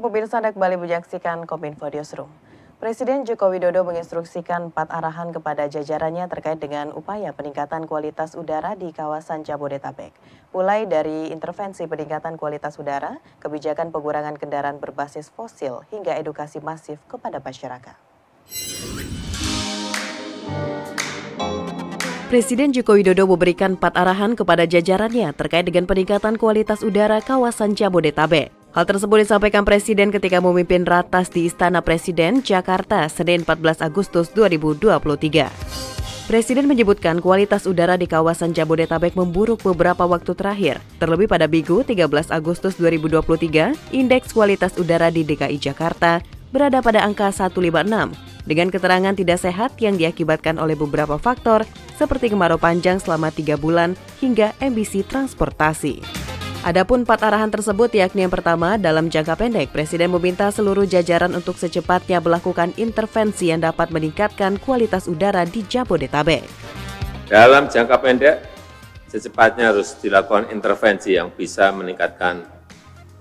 pemirsa, Anda kembali menyaksikan Kominfo Newsroom. Presiden Joko Widodo menginstruksikan 4 arahan kepada jajarannya terkait dengan upaya peningkatan kualitas udara di kawasan Jabodetabek. Mulai dari intervensi peningkatan kualitas udara, kebijakan pengurangan kendaraan berbasis fosil, hingga edukasi masif kepada masyarakat. Presiden Joko Widodo memberikan 4 arahan kepada jajarannya terkait dengan peningkatan kualitas udara kawasan Jabodetabek. Hal tersebut disampaikan Presiden ketika memimpin ratas di Istana Presiden, Jakarta, Senin 14 Agustus 2023. Presiden menyebutkan kualitas udara di kawasan Jabodetabek memburuk beberapa waktu terakhir. Terlebih pada Minggu 13 Agustus 2023, indeks kualitas udara di DKI Jakarta berada pada angka 156, dengan keterangan tidak sehat yang diakibatkan oleh beberapa faktor seperti kemarau panjang selama 3 bulan hingga emisi transportasi. Adapun 4 arahan tersebut yakni yang pertama, dalam jangka pendek, Presiden meminta seluruh jajaran untuk secepatnya melakukan intervensi yang dapat meningkatkan kualitas udara di Jabodetabek. Dalam jangka pendek, secepatnya harus dilakukan intervensi yang bisa meningkatkan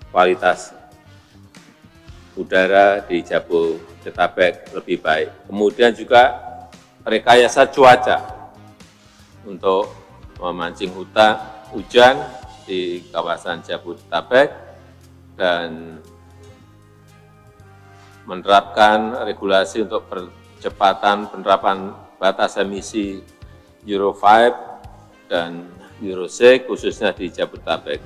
kualitas udara di Jabodetabek lebih baik. Kemudian juga rekayasa cuaca untuk memancing hujan di kawasan Jabodetabek dan menerapkan regulasi untuk percepatan penerapan batas emisi Euro 5 dan Euro 6 khususnya di Jabodetabek.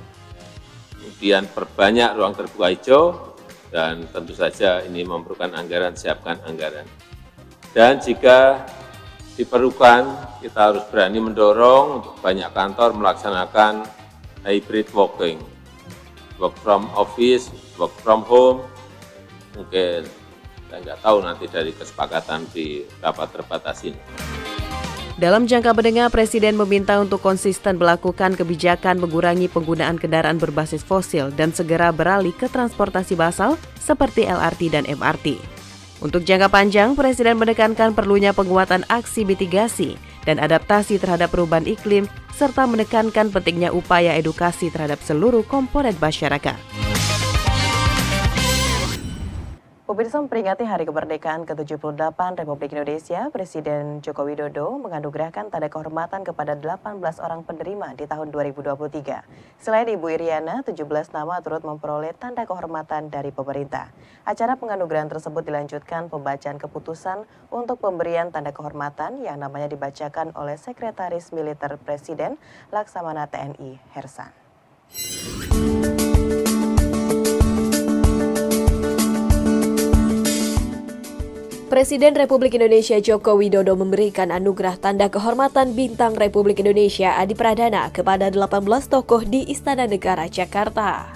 Kemudian perbanyak ruang terbuka hijau dan tentu saja ini memerlukan anggaran, siapkan anggaran. Dan jika diperlukan, kita harus berani mendorong untuk banyak kantor melaksanakan hybrid working, work from office, work from home, mungkin saya nggak tahu nanti dari kesepakatan di rapat terbatas ini. Dalam jangka menengah, Presiden meminta untuk konsisten melakukan kebijakan mengurangi penggunaan kendaraan berbasis fosil dan segera beralih ke transportasi massal seperti LRT dan MRT. Untuk jangka panjang, Presiden menekankan perlunya penguatan aksi mitigasi dan adaptasi terhadap perubahan iklim, serta menekankan pentingnya upaya edukasi terhadap seluruh komponen masyarakat. Pemirsa, memperingati Hari Kemerdekaan ke-78 Republik Indonesia, Presiden Joko Widodo menganugerahkan tanda kehormatan kepada 18 orang penerima di tahun 2023. Selain Ibu Iriana, 17 nama turut memperoleh tanda kehormatan dari pemerintah. Acara penganugerahan tersebut dilanjutkan pembacaan keputusan untuk pemberian tanda kehormatan yang namanya dibacakan oleh Sekretaris Militer Presiden Laksamana TNI Hersan. Presiden Republik Indonesia Joko Widodo memberikan anugerah tanda kehormatan Bintang Republik Indonesia Adi Pradana kepada 18 tokoh di Istana Negara Jakarta.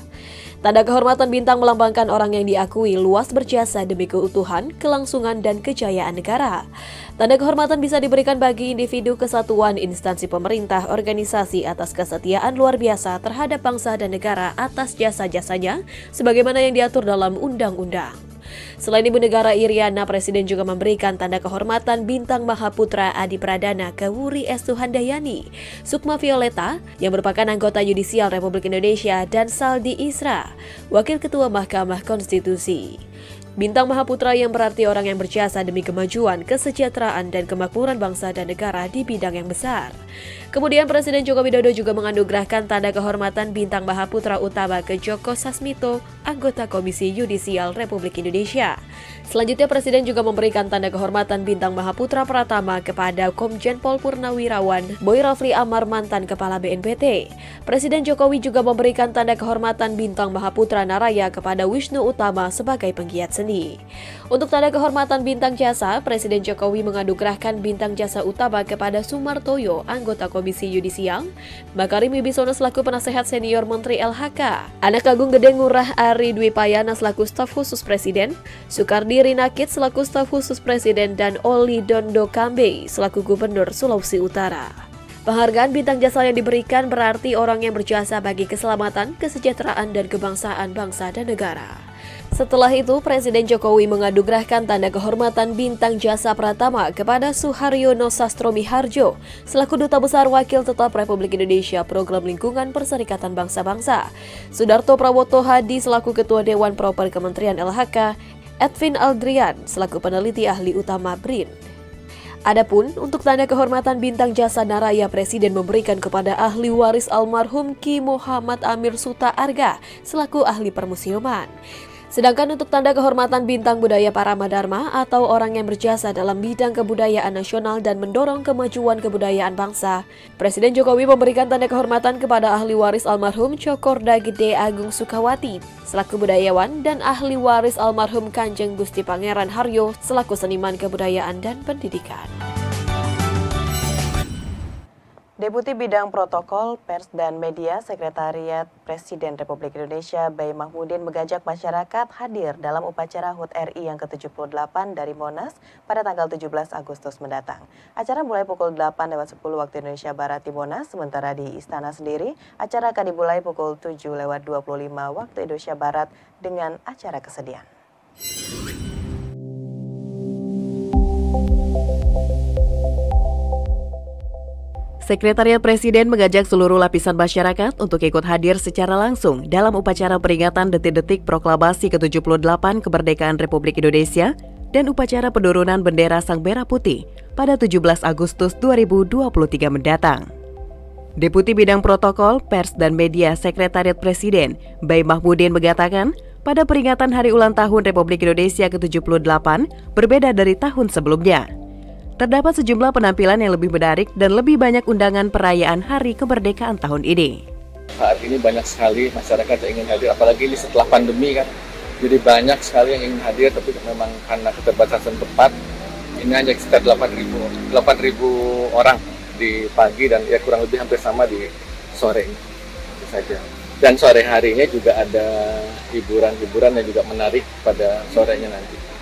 Tanda kehormatan bintang melambangkan orang yang diakui luas berjasa demi keutuhan, kelangsungan, dan kejayaan negara. Tanda kehormatan bisa diberikan bagi individu, kesatuan, instansi pemerintah, organisasi atas kesetiaan luar biasa terhadap bangsa dan negara atas jasa-jasanya, sebagaimana yang diatur dalam undang-undang. Selain Ibu Negara Iriana, Presiden juga memberikan tanda kehormatan Bintang Mahaputra Adi Pradana ke Wuri Estu Handayani, Sukma Violeta yang merupakan anggota yudisial Republik Indonesia, dan Saldi Isra, Wakil Ketua Mahkamah Konstitusi. Bintang Mahaputra yang berarti orang yang berjasa demi kemajuan, kesejahteraan, dan kemakmuran bangsa dan negara di bidang yang besar. Kemudian Presiden Joko Widodo juga menganugerahkan tanda kehormatan Bintang Mahaputra Utama ke Joko Sasmito, anggota Komisi Yudisial Republik Indonesia. Selanjutnya Presiden juga memberikan tanda kehormatan Bintang Mahaputra Pratama kepada Komjen Pol Purnawirawan Boy Rafli Amar, mantan Kepala BNPT. Presiden Jokowi juga memberikan tanda kehormatan Bintang Mahaputra Naraya kepada Wisnu Utama sebagai penggiat seni. Untuk tanda kehormatan Bintang Jasa, Presiden Jokowi menganugerahkan Bintang Jasa Utama kepada Sumartoyo, anggota Komisi Yudisial, Makarim Wibisono selaku penasehat senior Menteri LHK, Anak Agung Gede Ngurah Ari Dwi Payana selaku staf khusus Presiden, Sukardi Rinakit selaku staf khusus Presiden, dan Oli Dondo Kambe selaku Gubernur Sulawesi Utara. Penghargaan Bintang Jasa yang diberikan berarti orang yang berjasa bagi keselamatan, kesejahteraan, dan kebangsaan bangsa dan negara. Setelah itu, Presiden Jokowi menganugerahkan tanda kehormatan Bintang Jasa Pratama kepada Suharyono Sastromiharjo selaku Duta Besar Wakil Tetap Republik Indonesia Program Lingkungan Perserikatan Bangsa-Bangsa. Sudarto Prawoto Hadi selaku Ketua Dewan Proper Kementerian LHK, Edwin Aldrian selaku Peneliti Ahli Utama BRIN. Adapun untuk tanda kehormatan Bintang Jasa Naraya, Presiden memberikan kepada ahli waris almarhum Ki Muhammad Amir Suta Arga selaku ahli permusiuman. Sedangkan untuk tanda kehormatan Bintang Budaya Paramadharma atau orang yang berjasa dalam bidang kebudayaan nasional dan mendorong kemajuan kebudayaan bangsa, Presiden Jokowi memberikan tanda kehormatan kepada ahli waris almarhum Cokorda Gede Agung Sukawati selaku budayawan dan ahli waris almarhum Kanjeng Gusti Pangeran Haryo selaku seniman kebudayaan dan pendidikan. Deputi Bidang Protokol, Pers dan Media Sekretariat Presiden Republik Indonesia Bayi Mahmudin mengajak masyarakat hadir dalam upacara HUT RI yang ke-78 dari Monas pada tanggal 17 Agustus mendatang. Acara mulai pukul 8:10 waktu Indonesia Barat di Monas, sementara di Istana sendiri acara akan dimulai pukul 7:25 waktu Indonesia Barat dengan acara kesedihan. Sekretariat Presiden mengajak seluruh lapisan masyarakat untuk ikut hadir secara langsung dalam upacara peringatan detik-detik proklamasi ke-78 kemerdekaan Republik Indonesia dan upacara penurunan bendera Sang Merah Putih pada 17 Agustus 2023 mendatang. Deputi Bidang Protokol, Pers dan Media Sekretariat Presiden Bayi Mahmudin mengatakan, pada peringatan Hari Ulang Tahun Republik Indonesia ke-78 berbeda dari tahun sebelumnya. Terdapat sejumlah penampilan yang lebih menarik dan lebih banyak undangan perayaan Hari Kemerdekaan tahun ini. Saat ini banyak sekali masyarakat yang ingin hadir, apalagi ini setelah pandemi kan. Jadi banyak sekali yang ingin hadir, tapi memang karena keterbatasan tempat, ini hanya sekitar 8.000 orang di pagi dan ya kurang lebih hampir sama di sore itu saja. Dan sore harinya juga ada hiburan-hiburan yang juga menarik pada sorenya nanti.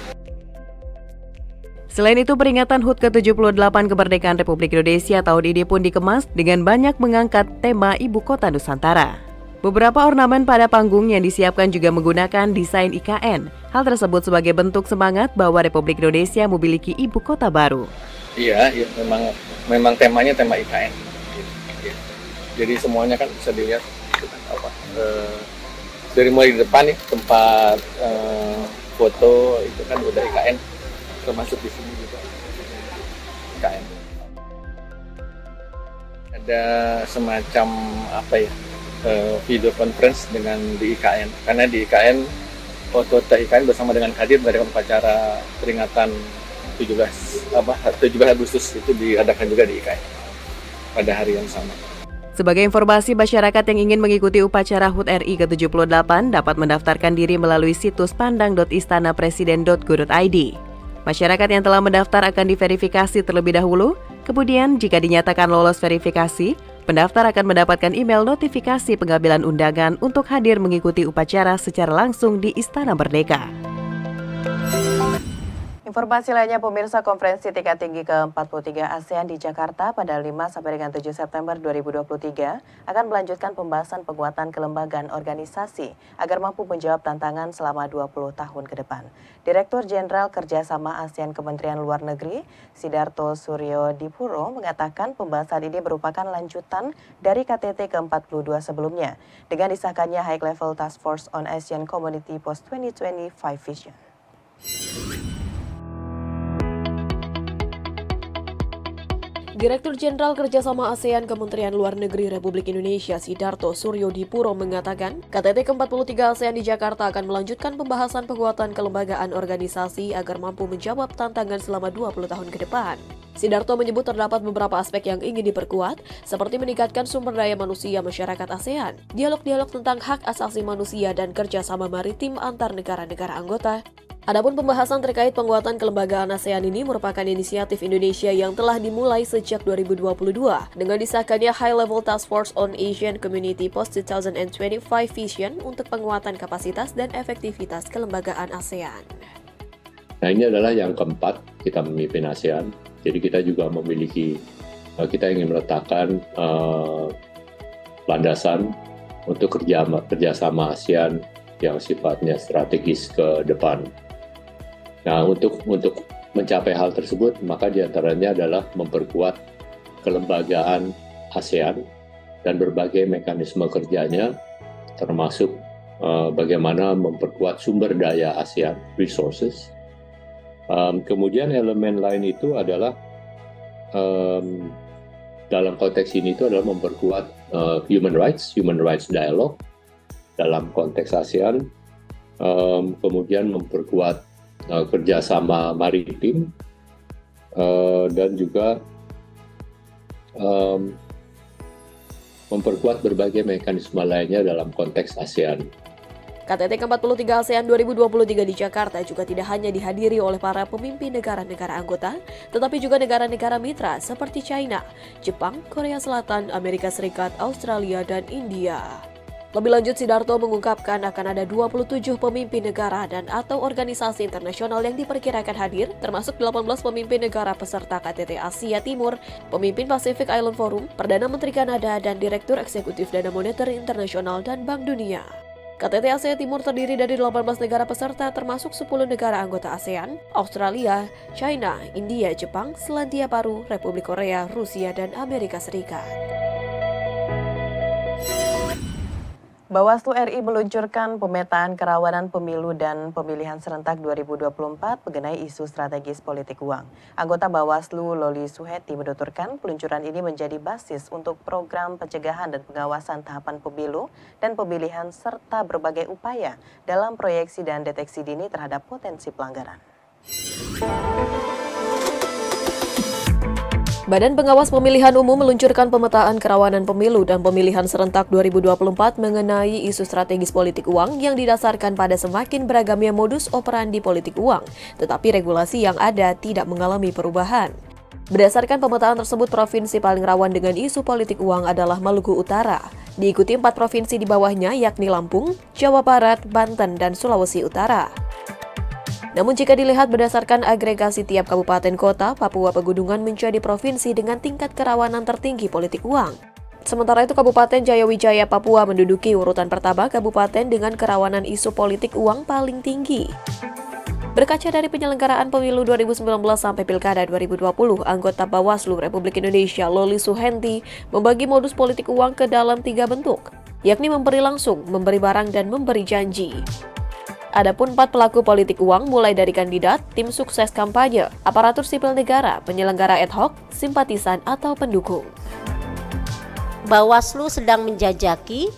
Selain itu, peringatan HUT ke-78 kemerdekaan Republik Indonesia tahun ini pun dikemas dengan banyak mengangkat tema Ibu Kota Nusantara. Beberapa ornamen pada panggung yang disiapkan juga menggunakan desain IKN. Hal tersebut sebagai bentuk semangat bahwa Republik Indonesia memiliki ibu kota baru. Iya, memang temanya tema IKN. Ya. Jadi semuanya kan bisa dilihat dari mulai di depan nih tempat foto itu kan udah IKN. Termasuk di sini juga IKN. Ada semacam video conference dengan di IKN, karena di IKN foto IKN bersama dengan Kadin mengadakan upacara peringatan 17 Agustus itu diadakan juga di IKN pada hari yang sama. Sebagai informasi, masyarakat yang ingin mengikuti upacara HUT RI ke-78 dapat mendaftarkan diri melalui situs pandang.istanapresiden.go.id. Masyarakat yang telah mendaftar akan diverifikasi terlebih dahulu, kemudian jika dinyatakan lolos verifikasi, pendaftar akan mendapatkan email notifikasi pengambilan undangan untuk hadir mengikuti upacara secara langsung di Istana Merdeka. Informasi lainnya, pemirsa, konferensi tingkat tinggi ke-43 ASEAN di Jakarta pada 5 sampai dengan 7 September 2023 akan melanjutkan pembahasan penguatan kelembagaan organisasi agar mampu menjawab tantangan selama 20 tahun ke depan. Direktur Jenderal Kerjasama ASEAN Kementerian Luar Negeri, Sidarto Suryo Dipuro, mengatakan pembahasan ini merupakan lanjutan dari KTT ke-42 sebelumnya dengan disahkannya High Level Task Force on Asian Community Post 2025 Vision. Direktur Jenderal Kerjasama ASEAN Kementerian Luar Negeri Republik Indonesia Sidarto Suryo Dipuro mengatakan, KTT ke-43 ASEAN di Jakarta akan melanjutkan pembahasan penguatan kelembagaan organisasi agar mampu menjawab tantangan selama 20 tahun ke depan. Sidarto menyebut terdapat beberapa aspek yang ingin diperkuat, seperti meningkatkan sumber daya manusia masyarakat ASEAN, dialog-dialog tentang hak asasi manusia dan kerjasama maritim antar negara-negara anggota. Adapun pembahasan terkait penguatan kelembagaan ASEAN ini merupakan inisiatif Indonesia yang telah dimulai sejak 2022 dengan disahkannya High Level Task Force on Asian Community Post 2025 Vision untuk penguatan kapasitas dan efektivitas kelembagaan ASEAN. Nah, ini adalah yang keempat kita memimpin ASEAN. Jadi kita juga memiliki, kita ingin meletakkan landasan untuk kerjasama ASEAN yang sifatnya strategis ke depan. Nah, untuk mencapai hal tersebut, maka diantaranya adalah memperkuat kelembagaan ASEAN dan berbagai mekanisme kerjanya, termasuk bagaimana memperkuat sumber daya ASEAN, resources. Kemudian elemen lain itu adalah dalam konteks ini itu adalah memperkuat human rights dialogue dalam konteks ASEAN, kemudian memperkuat kerjasama maritim, dan juga memperkuat berbagai mekanisme lainnya dalam konteks ASEAN. KTT ke-43 ASEAN 2023 di Jakarta juga tidak hanya dihadiri oleh para pemimpin negara-negara anggota, tetapi juga negara-negara mitra seperti China, Jepang, Korea Selatan, Amerika Serikat, Australia, dan India. Lebih lanjut, Sidarto mengungkapkan akan ada 27 pemimpin negara dan atau organisasi internasional yang diperkirakan hadir, termasuk 18 pemimpin negara peserta KTT Asia Timur, pemimpin Pacific Island Forum, Perdana Menteri Kanada, dan Direktur Eksekutif Dana Moneter Internasional dan Bank Dunia. KTT Asia Timur terdiri dari 18 negara peserta termasuk 10 negara anggota ASEAN, Australia, China, India, Jepang, Selandia Baru, Republik Korea, Rusia, dan Amerika Serikat. Bawaslu RI meluncurkan pemetaan kerawanan pemilu dan pemilihan serentak 2024 mengenai isu strategis politik uang. Anggota Bawaslu Loli Suheti menuturkan peluncuran ini menjadi basis untuk program pencegahan dan pengawasan tahapan pemilu dan pemilihan serta berbagai upaya dalam proyeksi dan deteksi dini terhadap potensi pelanggaran. Badan Pengawas Pemilihan Umum meluncurkan pemetaan kerawanan pemilu dan pemilihan serentak 2024 mengenai isu strategis politik uang yang didasarkan pada semakin beragamnya modus operandi politik uang, tetapi regulasi yang ada tidak mengalami perubahan. Berdasarkan pemetaan tersebut, provinsi paling rawan dengan isu politik uang adalah Maluku Utara. Diikuti 4 provinsi di bawahnya yakni Lampung, Jawa Barat, Banten, dan Sulawesi Utara. Namun jika dilihat berdasarkan agregasi tiap kabupaten kota, Papua Pegunungan menjadi provinsi dengan tingkat kerawanan tertinggi politik uang. Sementara itu Kabupaten Jayawijaya Papua menduduki urutan pertama kabupaten dengan kerawanan isu politik uang paling tinggi. Berkaca dari penyelenggaraan pemilu 2019 sampai Pilkada 2020, anggota Bawaslu Republik Indonesia Loli Suhenti membagi modus politik uang ke dalam 3 bentuk, yakni memberi langsung, memberi barang, dan memberi janji. Adapun 4 pelaku politik uang mulai dari kandidat, tim sukses kampanye, aparatur sipil negara, penyelenggara ad hoc, simpatisan atau pendukung. Bawaslu sedang menjajaki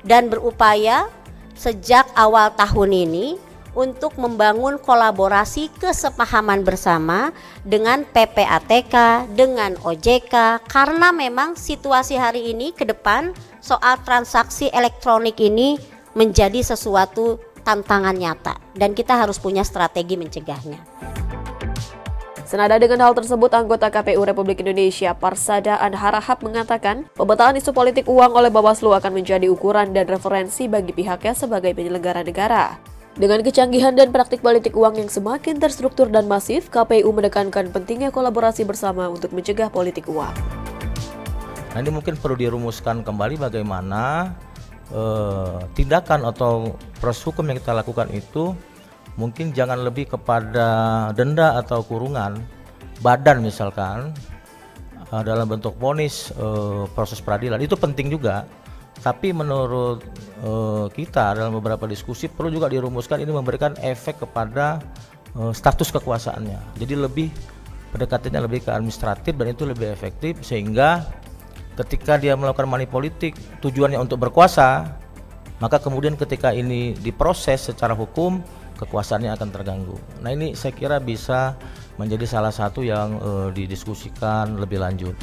dan berupaya sejak awal tahun ini untuk membangun kolaborasi kesepahaman bersama dengan PPATK, dengan OJK, karena memang situasi hari ini ke depan soal transaksi elektronik ini menjadi sesuatu tantangan nyata dan kita harus punya strategi mencegahnya. Senada dengan hal tersebut, anggota KPU Republik Indonesia Parsada Anharahap mengatakan pemetaan isu politik uang oleh Bawaslu akan menjadi ukuran dan referensi bagi pihaknya sebagai penyelenggara negara. Dengan kecanggihan dan praktik politik uang yang semakin terstruktur dan masif, KPU menekankan pentingnya kolaborasi bersama untuk mencegah politik uang. Nah, ini mungkin perlu dirumuskan kembali bagaimana tindakan atau proses hukum yang kita lakukan itu mungkin jangan lebih kepada denda atau kurungan badan misalkan dalam bentuk vonis proses peradilan, itu penting juga. Tapi menurut kita dalam beberapa diskusi perlu juga dirumuskan ini memberikan efek kepada status kekuasaannya. Jadi lebih pendekatannya lebih ke administratif dan itu lebih efektif, sehingga ketika dia melakukan money politik tujuannya untuk berkuasa, maka kemudian ketika ini diproses secara hukum kekuasaannya akan terganggu. Nah, ini saya kira bisa menjadi salah satu yang didiskusikan lebih lanjut.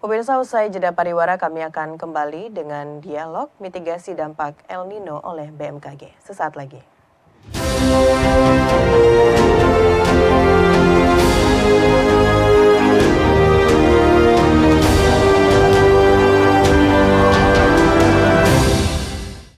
Pemirsa, usai jeda pariwara kami akan kembali dengan dialog mitigasi dampak El Nino oleh BMKG. Sesaat lagi.